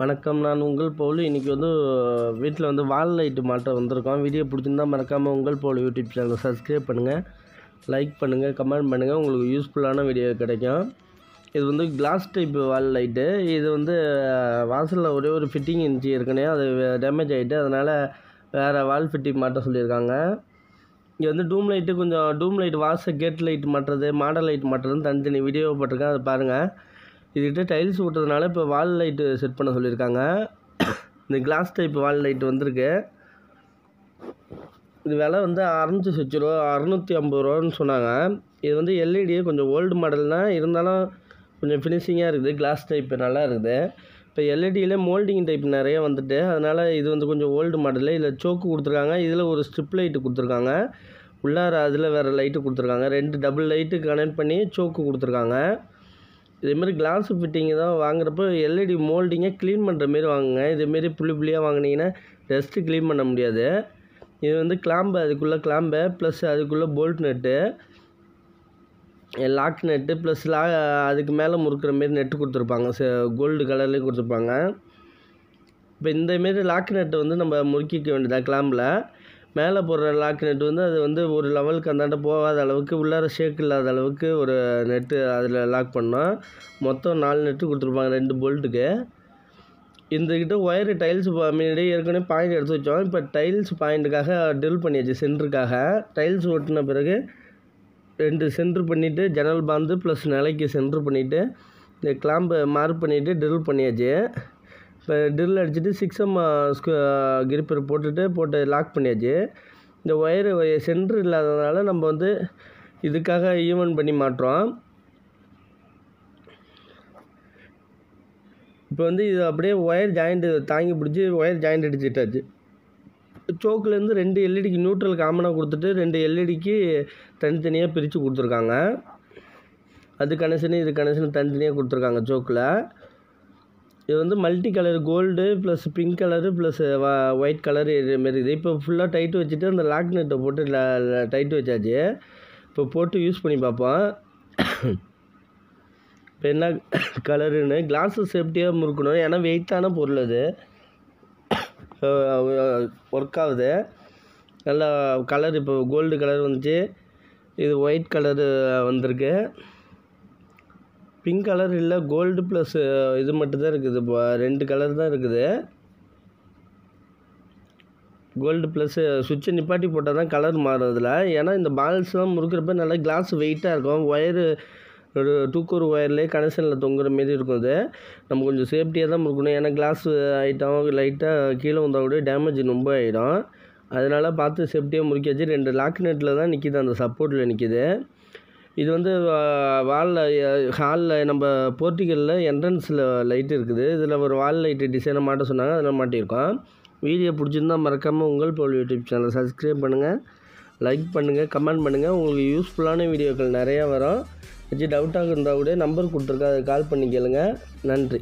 வணக்கம். நான் உங்கள் பவுல். இன்றைக்கி வீட்டில் வால் லைட்டு மாட்ட வந்திருக்கோம். வீடியோ பிடிச்சிருந்தா மறக்காமல் உங்கள் பவுல் யூடியூப் சேனலை சப்ஸ்கிரைப் பண்ணுங்கள், லைக் பண்ணுங்கள், கமெண்ட் பண்ணுங்கள். உங்களுக்கு யூஸ்ஃபுல்லான வீடியோ கிடைக்கும். இது கிளாஸ் டைப் வால் லைட்டு. இது வாசலில் ஒரே ஒரு ஃபிட்டிங் இருந்துச்சு ஏற்கனவே, அது டேமேஜ் ஆகிட்டு, அதனால் வேறு வால் ஃபிட்டிங் மாட்ட சொல்லியிருக்காங்க. இங்கே டூம் லைட்டு கேட் லைட் மாட்டுறது, மாடல் லைட் மாட்டுறதுன்னு தனித்தனி வீடியோ போட்டிருக்கேன், அதை பாருங்கள். இதுக்கிட்ட டைல்ஸ் விட்டுறதுனால இப்போ வால் லைட்டு செட் பண்ண சொல்லியிருக்காங்க. இந்த கிளாஸ் டைப் வால் லைட் வந்திருக்கு. இது விலை 650 ரூபா, 650 ரூபான்னு சொன்னாங்க. இது எல்இடியே கொஞ்சம் ஓல்டு மாடல் தான், இருந்தாலும் கொஞ்சம் ஃபினிஷிங்காக இருக்குது. கிளாஸ் டைப் நல்லா இருக்குது. இப்போ எல்இடியில் மோல்டிங் டைப் நிறைய வந்துட்டு, அதனால் இது கொஞ்சம் ஓல்டு மாடலு. இதில் சோக்கு கொடுத்துருக்காங்க, இதில் ஒரு ஸ்ட்ரிப் லைட்டு கொடுத்துருக்காங்க, உள்ளார அதில் வேறு லைட்டு கொடுத்துருக்காங்க. 2 டபுள் லைட்டு கனெக்ட் பண்ணி சோக்கு கொடுத்துருக்காங்க. இதேமாரி கிளாஸ் ஃபிட்டிங்கு தான் வாங்குறப்போ எல்இடி மோல்டிங்கை க்ளீன் பண்ணுற மாரி வாங்குங்க. இதேமாரி புள்ளியாக வாங்கினீங்கன்னா டஸ்ட்டு க்ளீன் பண்ண முடியாது. இது கிளாம்பு, அதுக்குள்ளே கிளாம்பு ப்ளஸ் அதுக்குள்ளே bolt nut, lock nut plus அதுக்கு மேலே முறுக்கிற மாரி நெட்டு கொடுத்துருப்பாங்க, கோல்டு கலர்லேயும் கொடுத்துருப்பாங்க. இப்போ இந்தமாரி லாக் நெட்டு நம்ம முறுக்கிக்க வேண்டியதாக. கிளாம்பில் மேலே போடுற லாக் நெட்டு அது ஒரு லெவலுக்கு அந்தாண்ட போகாத அளவுக்கு, உள்ளார ஷேக் இல்லாத அளவுக்கு ஒரு நெட்டு அதில் லாக் பண்ணோம். மொத்தம் 4 நெட்டு கொடுத்துருப்பாங்க 2 போல்ட்டுக்கு. இந்தக்கிட்ட ஒயரு டைல்ஸ் முன்னாடி ஏற்கனவே பாயிண்ட் எடுத்து வச்சோம். இப்போ டைல்ஸ் பாயிண்ட்டுக்காக ட்ரில் பண்ணியாச்சு. சென்டருக்காக டைல்ஸ் ஒட்டின பிறகு 2 சென்ட்ரு பண்ணிவிட்டு, ஜன்னல் பாந்து ப்ளஸ் நிலைக்கு சென்ட்ரு பண்ணிவிட்டு, இந்த கிளாம்பை மார்க் பண்ணிவிட்டு ட்ரில் பண்ணியாச்சு. இப்போ ட்ரில் அடிச்சுட்டு 6M கிரிப்பர் போட்டு லாக் பண்ணியாச்சு. இந்த ஒயரு சென்ட்ரு இல்லாததுனால நம்ம இதுக்காக ஈவன் பண்ணி மாட்டுறோம். இப்போ இது அப்படியே ஒயர் ஜாயிண்ட்டு தாங்கி பிடிச்சி ஒயர் ஜாயிண்ட் அடிச்சுட்டாச்சு. சோக்குலேருந்து 2 எல்இடிக்கு நியூட்ரல் காமனாக கொடுத்துட்டு 2 எல்இடிக்கு தனித்தனியாக பிரித்து கொடுத்துருக்காங்க. அது கனெக்ஷனு இது கனெக்ஷன் தனித்தனியாக கொடுத்துருக்காங்க சோக்கில். இது multi colour gold plus pink colour plus white colour இதுமாரி இது. இப்போ ஃபுல்லாக டைட்டு வச்சுட்டு அந்த லாக் நெட்டை போட்டு டைட்டு வச்சாச்சு. இப்போ போட்டு யூஸ் பண்ணி பார்ப்போம் இப்போ என்ன கலருன்னு. கிளாஸு சேஃப்டியாக முறுக்கணும், ஏன்னா வெயிட்டான பொருள் அது. ஒர்க் ஆகுது நல்லா. கலர் இப்போ கோல்டு கலர் வந்துச்சு, இது ஒயிட் கலரு வந்திருக்கு. பிங்க் கலர் இல்லை, கோல்டு ப்ளஸ் இது மட்டும்தான் இருக்குது. இப்போ 2 கலர் தான் இருக்குது. கோல்டு ப்ளஸ்ஸு சுவிட்சை நிப்பாட்டி போட்டால் தான் கலர் மாறும் அதில். ஏன்னா இந்த பால்ஸ்லாம் முறுக்கிறப்ப நல்லா கிளாஸ் வெயிட்டாக இருக்கும். ஒயரு ஒரு 2 கோர் ஒயர்லேயே கனெக்ஷனில் தொங்குற மாரி இருக்கும். அது நம்ம கொஞ்சம் சேஃப்டியாக தான் முறுக்கணும், ஏன்னா கிளாஸ் ஐட்டம் லைட்டாக கீழே வந்தால் கூட டேமேஜ் ரொம்ப ஆகிடும். அதனால் பார்த்து சேஃப்டியாக முறுக்கியாச்சு. 2 லாக் நெட்டில் தான் நிற்கிது, அந்த சப்போர்ட்டில் நிற்கிது. இது ஹாலில் நம்ம போர்ட்டிகளில் என்ட்ரன்ஸில் லைட்டு இருக்குது. இதில் ஒரு வால் லைட்டு டிசைனை மாட்ட சொன்னாங்க, அதில் மாட்டியிருக்கோம். வீடியோ பிடிச்சிருந்தால் மறக்காமல் உங்கள் பவுல் யூடியூப் சேனலை சப்ஸ்கிரைப் பண்ணுங்கள், லைக் பண்ணுங்கள், கமெண்ட் பண்ணுங்கள். உங்களுக்கு யூஸ்ஃபுல்லான வீடியோக்கள் நிறையா வரும். டவுட்டாக இருந்தால் கூட நம்பர் கொடுத்துருக்கேன், அதை கால் பண்ணி கேளுங்க. நன்றி.